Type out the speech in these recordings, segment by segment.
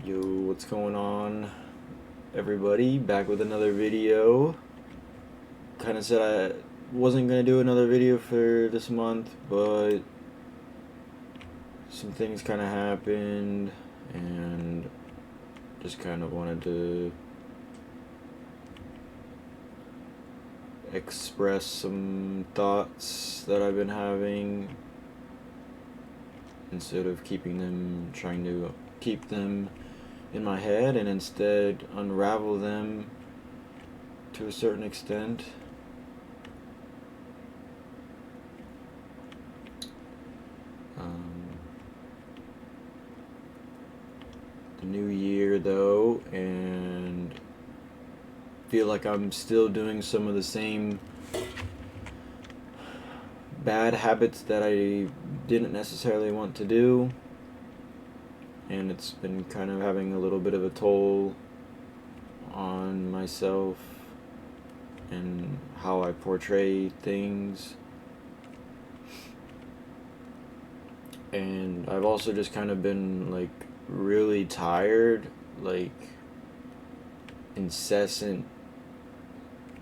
Yo, what's going on, everybody? Back with another video. Kind of said I wasn't gonna do another video for this month, but some things kind of happened, and just kind of wanted to express some thoughts that I've been having instead of trying to keep them in my head, and instead unravel them to a certain extent. The new year though, and feel like I'm still doing some of the same bad habits that I didn't necessarily want to do, and it's been kind of having a little bit of a toll on myself and how I portray things. And I've also just kind of been like really tired, like incessant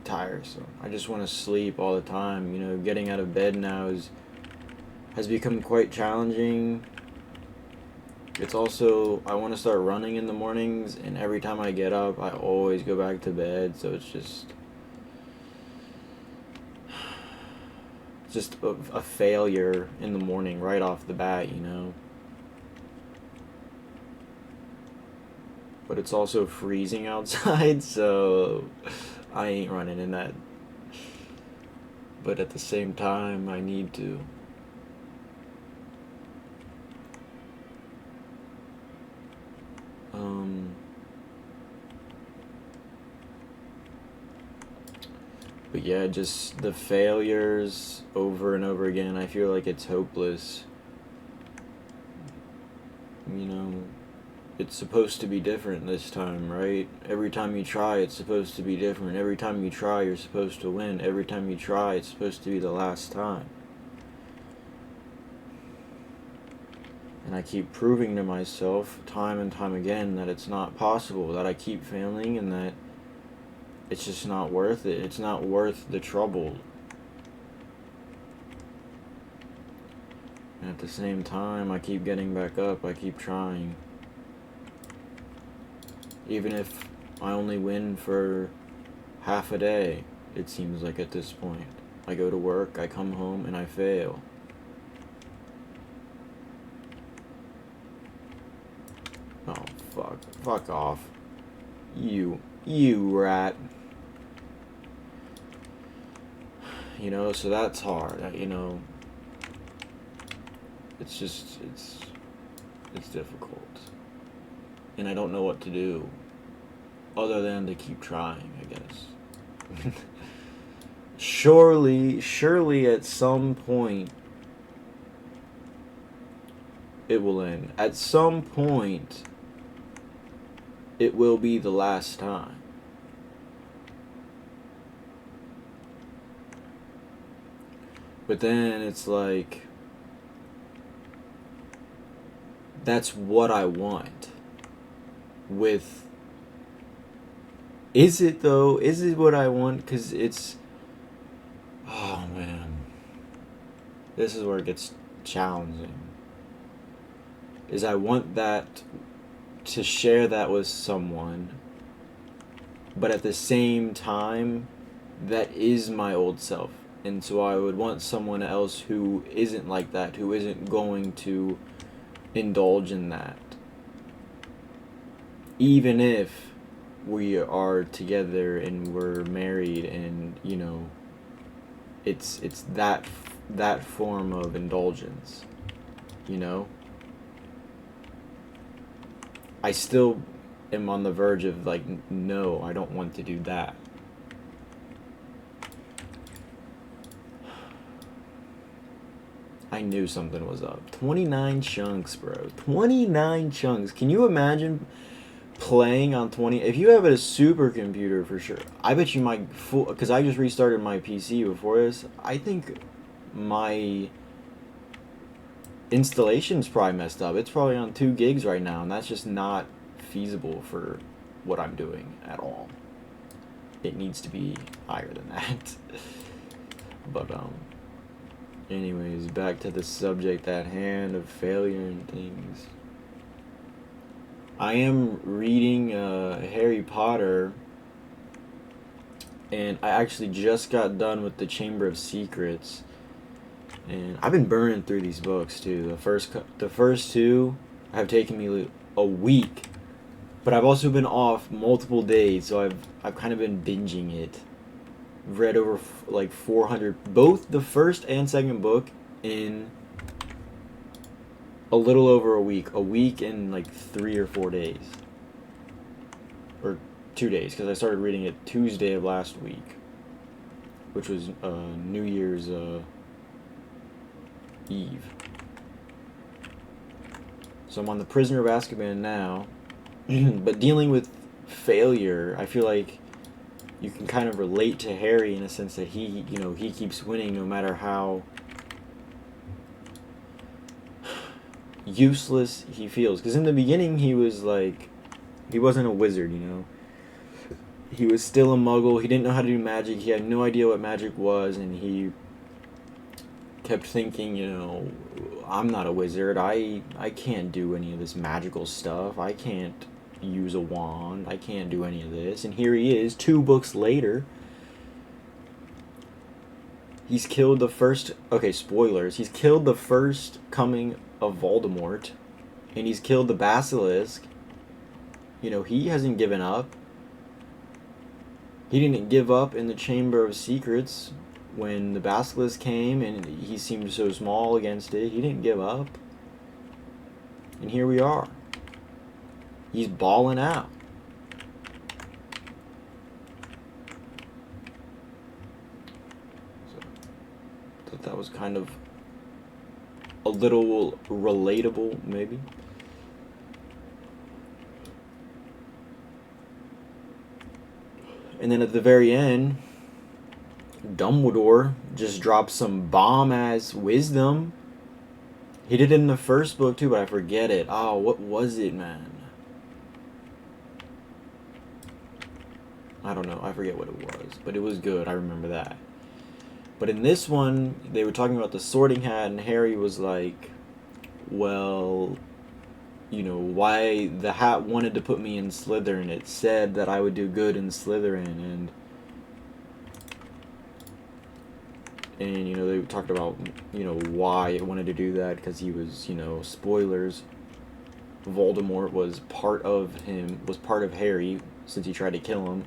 tiresome. I just want to sleep all the time. You know, getting out of bed now has become quite challenging. It's also, I want to start running in the mornings, and every time I get up, I always go back to bed, so it's just a failure in the morning right off the bat, you know. But it's also freezing outside, so I ain't running in that. But at the same time, I need to. But yeah, just the failures over and over again. I feel like it's hopeless. You know, it's supposed to be different this time, right? Every time you try, it's supposed to be different. Every time you try, you're supposed to win. Every time you try, it's supposed to be the last time. And I keep proving to myself time and time again that it's not possible, that I keep failing, and that it's just not worth it. It's not worth the trouble. And at the same time, I keep getting back up. I keep trying. Even if I only win for half a day, it seems like at this point. I go to work, I come home, and I fail. Oh, fuck. Fuck off. You rat. You know, so that's hard. You know, it's just, it's difficult. And I don't know what to do other than to keep trying, I guess. Surely at some point it will end. At some point it will be the last time. But then it's like, that's what I want. Is it though? Is it what I want? Because it's, oh man, this is where it gets challenging. Is I want that, to share that with someone, but at the same time, that is my old self. And so I would want someone else who isn't like that, who isn't going to indulge in that. Even if we are together and we're married, and you know, it's that form of indulgence, you know. I still am on the verge of like, no, I don't want to do that. I knew something was up. 29 chunks, bro. 29 chunks. Can you imagine playing on 20? If you have a supercomputer, for sure. I bet you might because I just restarted my PC before this. I think my installation's probably messed up. It's probably on 2 gigs right now, and that's just not feasible for what I'm doing at all. It needs to be higher than that. But anyways, back to the subject at hand of failure and things. I am reading Harry Potter, and I actually just got done with the Chamber of Secrets, and I've been burning through these books too. The first two have taken me a week, but I've also been off multiple days, so I've kind of been binging it. Read over like 400, both the first and second book, in a little over a week and like 3 or 4 days, or 2 days, because I started reading it Tuesday of last week, which was New Year's Eve. So I'm on the Prisoner of Azkaban now. But dealing with failure, I feel like you can kind of relate to Harry in a sense that he keeps winning no matter how useless he feels. Because in the beginning he wasn't a wizard, He was still a muggle. He didn't know how to do magic. He had no idea what magic was, and he kept thinking, I'm not a wizard. I can't do any of this magical stuff. I can't use a wand. I can't do any of this. And here he is, 2 books later. He's killed the first... Okay, spoilers. He's killed the first coming of Voldemort. And he's killed the Basilisk. He hasn't given up. He didn't give up in the Chamber of Secrets when the Basilisk came and he seemed so small against it. He didn't give up. And here we are. He's balling out. So, I thought that was kind of a little relatable, maybe. And then at the very end, Dumbledore just drops some bomb-ass wisdom. He did it in the first book too, but I forget it. Oh, what was it, man? I don't know. I forget what it was, but it was good. I remember that. But in this one, they were talking about the Sorting Hat, and Harry was like, well, why the hat wanted to put me in Slytherin. It said that I would do good in Slytherin, and they talked about, why it wanted to do that, because he was, spoilers, Voldemort was part of Harry, since he tried to kill him.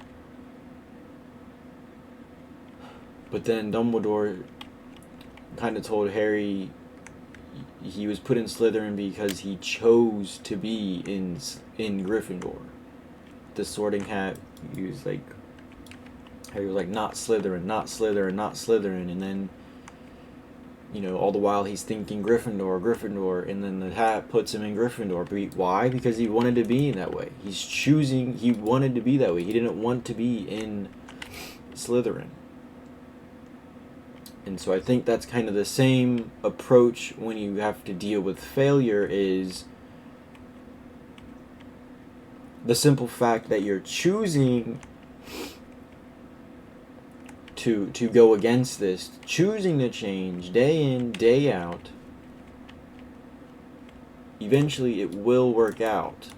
But then Dumbledore kind of told Harry he was put in Slytherin because he chose to be in Gryffindor. The Sorting Hat, Harry was like, not Slytherin, not Slytherin, not Slytherin, and then, all the while he's thinking Gryffindor, and then the hat puts him in Gryffindor. Why? Because he wanted to be that way. He wanted to be that way. He didn't want to be in Slytherin. And so I think that's kind of the same approach when you have to deal with failure, is the simple fact that you're choosing to go against this, choosing to change day in, day out. Eventually it will work out.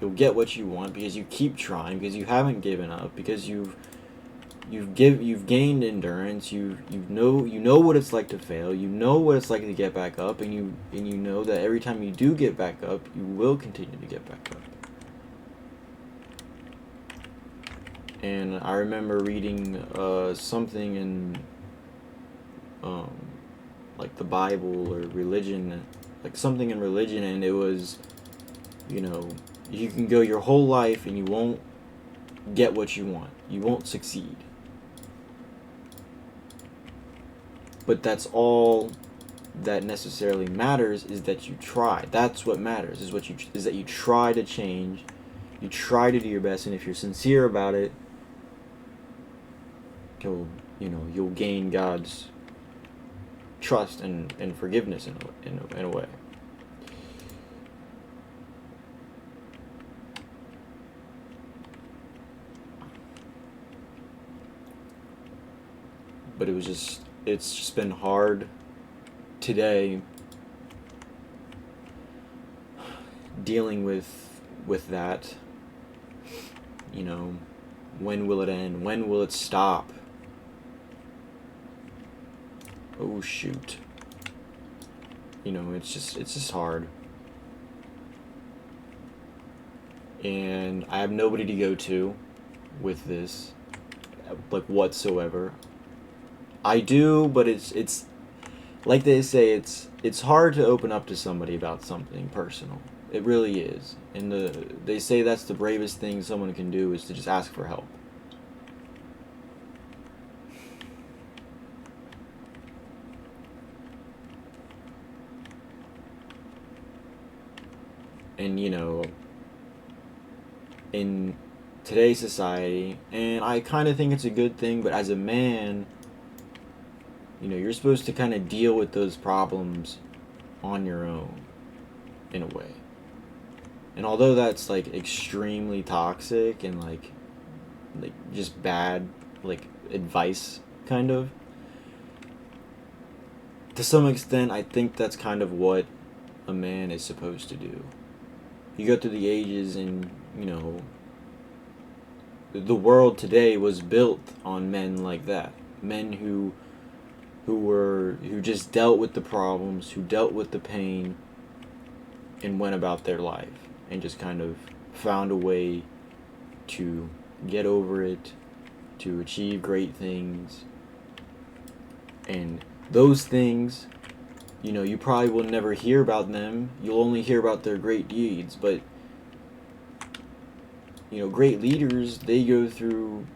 You'll get what you want because you keep trying, because you haven't given up, because you've gained endurance. You know what it's like to fail. You know what it's like to get back up, and you know that every time you do get back up, you will continue to get back up. And I remember reading something in like the Bible or religion, like something in religion, and it was, you can go your whole life and you won't get what you want. You won't succeed. But that's all that necessarily matters, is that you try. That's what matters, is that you try to change, you try to do your best, and if you're sincere about it, you'll gain God's trust and forgiveness in a way. but it's just been hard today dealing with that. You know, when will it end? When will it stop? Oh shoot. You know, it's just hard. And I have nobody to go to with this, like, whatsoever. I do, but it's like they say, it's hard to open up to somebody about something personal. It really is. And they say that's the bravest thing someone can do, is to just ask for help. And you know, in today's society, and I kind of think it's a good thing, but as a man, you know, you're supposed to kind of deal with those problems on your own, in a way. And although that's like extremely toxic and like just bad, like, advice, kind of, to some extent I think that's kind of what a man is supposed to do. You go through the ages, and you know, the world today was built on men like that. Men who just dealt with the problems, who dealt with the pain, and went about their life, and just kind of found a way to get over it, to achieve great things. And those things, you know, you probably will never hear about them. You'll only hear about their great deeds, but you know, great leaders, they go through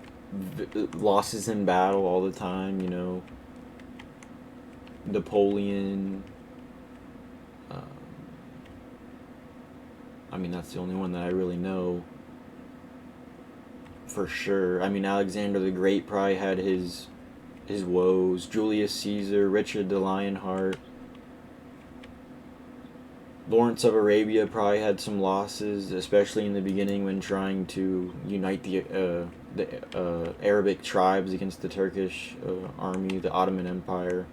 losses in battle all the time. You know, Napoleon. I mean, that's the only one that I really know for sure. I mean, Alexander the Great probably had his woes. Julius Caesar, Richard the Lionheart. Lawrence of Arabia probably had some losses, especially in the beginning when trying to unite the Arabic tribes against the Turkish army, the Ottoman Empire.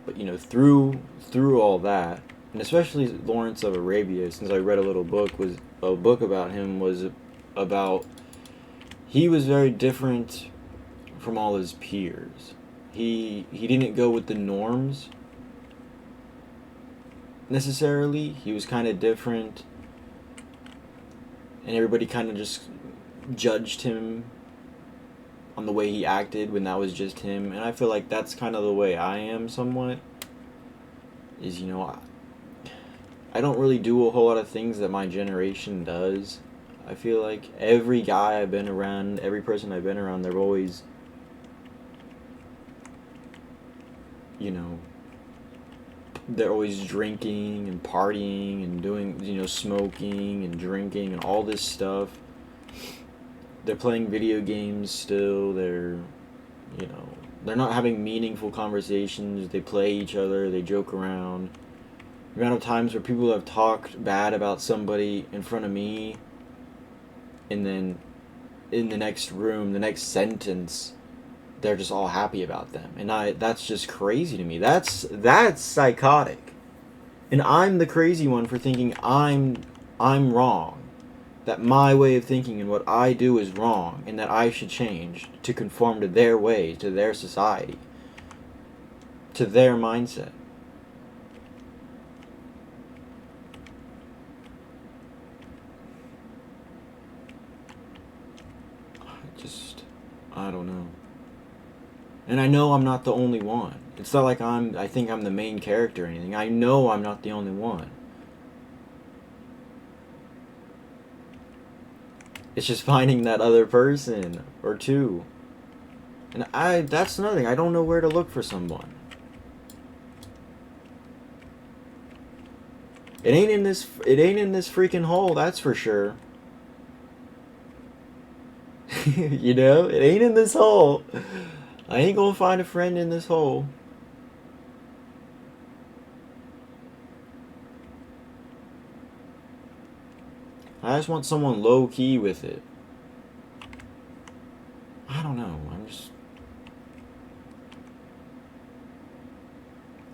But you know, through all that, and especially Lawrence of Arabia, since I read a book about him, was about, he was very different from all his peers. He didn't go with the norms necessarily. He was kind of different, and everybody kind of just judged him on the way he acted when that was just him. And I feel like that's kind of the way I am somewhat. Is, you know, I don't really do a whole lot of things that my generation does. I feel like every guy I've been around, every person I've been around, they're always, you know, they're always drinking and partying and doing, you know, smoking and drinking and all this stuff. They're playing video games still. They're, you know, they're not having meaningful conversations. They play each other. They joke around. The amount of times where people have talked bad about somebody in front of me, and then in the next room, the next sentence, they're just all happy about them. And that's just crazy to me. That's psychotic. And I'm the crazy one for thinking I'm wrong. That my way of thinking and what I do is wrong, and that I should change to conform to their way, to their society, to their mindset. I don't know. And I know I'm not the only one. It's not like I think I'm the main character or anything. I know I'm not the only one. It's just finding that other person or two. And that's another thing. I don't know where to look for someone. It ain't in this freaking hole, that's for sure. You know, it ain't in this hole. I ain't gonna find a friend in this hole. I just want someone low key with it. I don't know.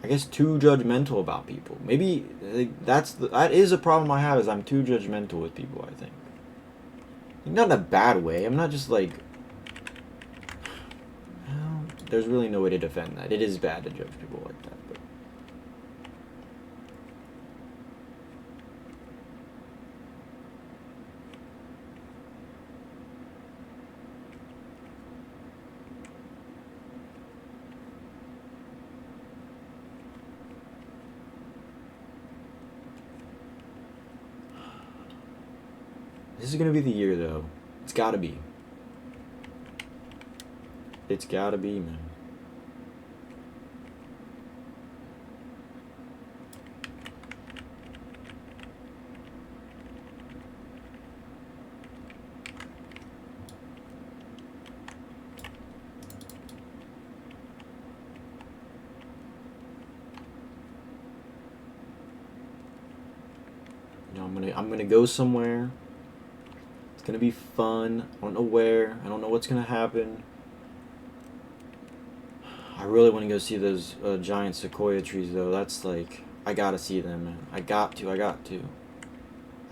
I guess too judgmental about people. Maybe like, that is a problem I have. Is I'm too judgmental with people. I think. Not in a bad way. I'm not just like. Well, there's really no way to defend that. It is bad to judge people like that. But this is gonna be the year, though. It's gotta be. It's gotta be, man. You know, I'm gonna go somewhere. It's gonna be fun. I don't know where. I don't know what's gonna happen. I really want to go see those giant sequoia trees, though. That's like, I gotta see them, man. I got to. I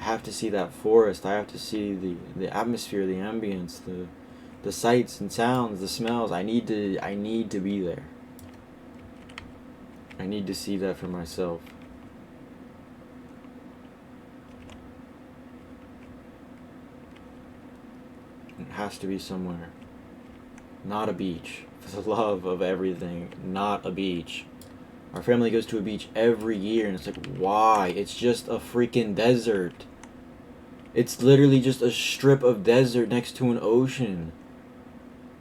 have to see that forest. I have to see the atmosphere, the ambience, the sights and sounds, the smells. I need to be there. I need to see that for myself. It has to be somewhere. Not a beach. For the love of everything, not a beach. Our family goes to a beach every year, and it's like, why? It's just a freaking desert. It's literally just a strip of desert next to an ocean.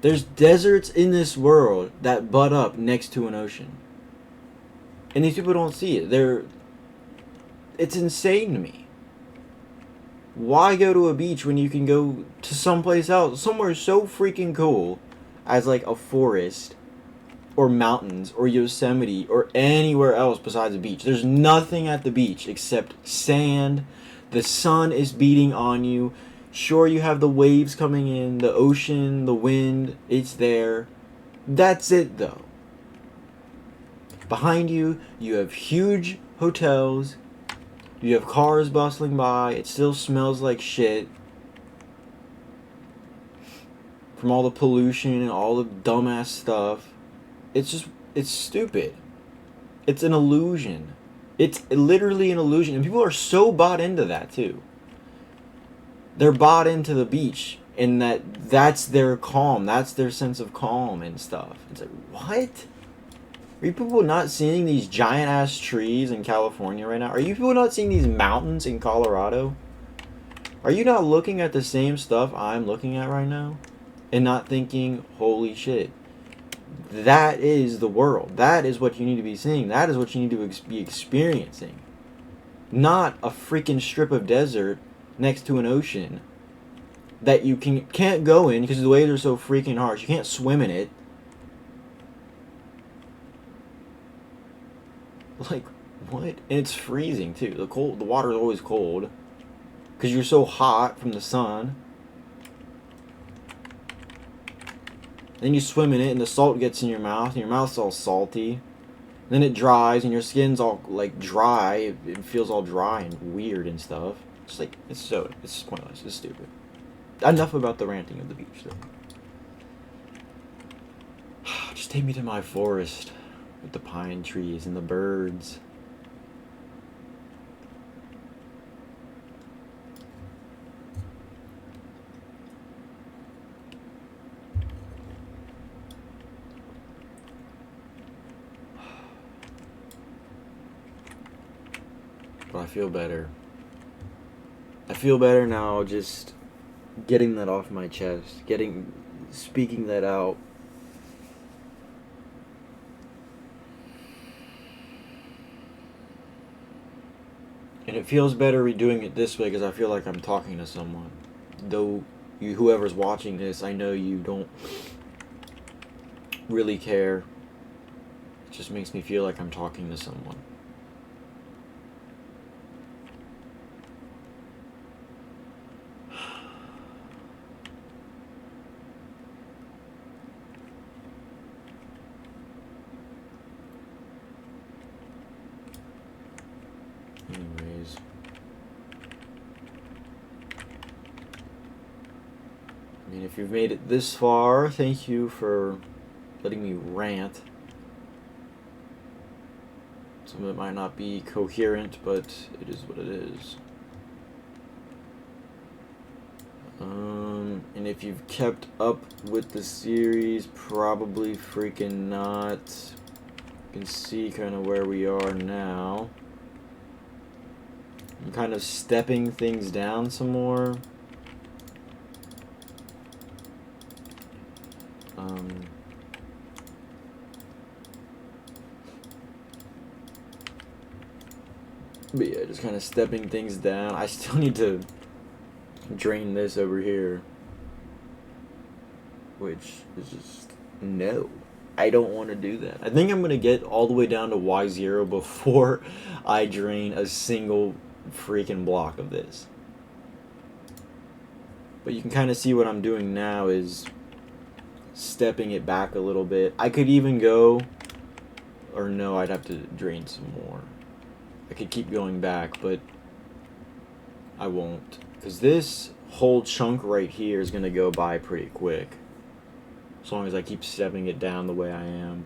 There's deserts in this world that butt up next to an ocean. And these people don't see it. It's insane to me. Why go to a beach when you can go to someplace else, somewhere so freaking cool as like a forest or mountains or Yosemite or anywhere else besides a beach? There's nothing at the beach except sand. The sun is beating on you. Sure, you have the waves coming in, the ocean, the wind, it's there. That's it, though. Behind you, you have huge hotels. You have cars bustling by. It still smells like shit from all the pollution and all the dumbass stuff. It's stupid. It's an illusion. It's literally an illusion. And people are so bought into that, too. They're bought into the beach, and that's their calm. That's their sense of calm and stuff. It's like, what? Are you people not seeing these giant-ass trees in California right now? Are you people not seeing these mountains in Colorado? Are you not looking at the same stuff I'm looking at right now? And not thinking, holy shit. That is the world. That is what you need to be seeing. That is what you need to be experiencing. Not a freaking strip of desert next to an ocean that you can't go in because the waves are so freaking harsh. You can't swim in it. Like, what? And it's freezing too. The water is always cold because you're so hot from the sun. Then you swim in it and the salt gets in your mouth and your mouth's all salty. Then it dries and your skin's all like dry. It feels all dry and weird and stuff. It's like, it's pointless. It's stupid. Enough about the ranting of the beach, though. Just take me to my forest with the pine trees and the birds. But I feel better. I feel better now just getting that off my chest, speaking that out. And it feels better redoing it this way because I feel like I'm talking to someone. Though whoever's watching this, I know you don't really care. It just makes me feel like I'm talking to someone. if you've made it this far, thank you for letting me rant. Some of it might not be coherent, but it is what it is. And if you've kept up with the series, probably freaking not. You can see kind of where we are now. I'm kind of stepping things down some more. But yeah, just kind of stepping things down. I still need to drain this over here, which is just no. I don't want to do that. I think I'm going to get all the way down to Y0 before I drain a single freaking block of this. But you can kind of see what I'm doing now is stepping it back a little bit. I could even go, or no, I'd have to drain some more. I could keep going back, but I won't. Because this whole chunk right here is going to go by pretty quick. As long as I keep stepping it down the way I am.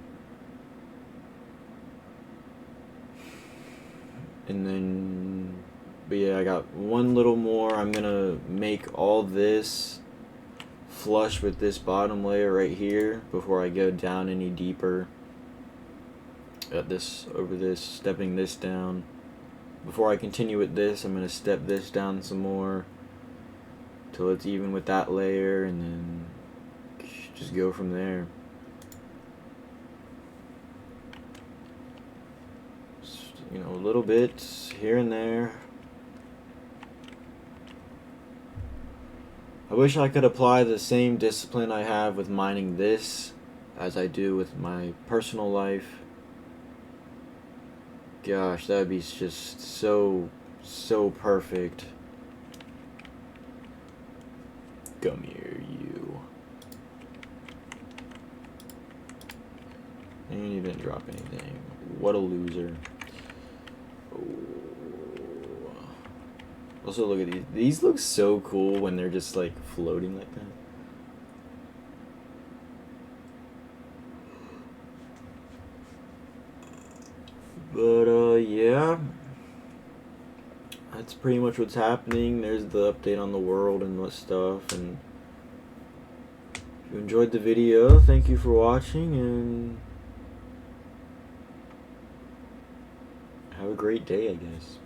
And then, but yeah, I got one little more. I'm going to make all this flush with this bottom layer right here before I go down any deeper. Got this over this, stepping this down. Before I continue with this, I'm going to step this down some more till it's even with that layer, and then just go from there. Just, you know, a little bit here and there. I wish I could apply the same discipline I have with mining this as I do with my personal life. Gosh, that would be just so perfect. Come here, you. And you didn't drop anything. What a loser. Oh. Also, look at these. These look so cool when they're just like floating like that. But, yeah. That's pretty much what's happening. There's the update on the world and what stuff. And if you enjoyed the video, thank you for watching, and have a great day, I guess.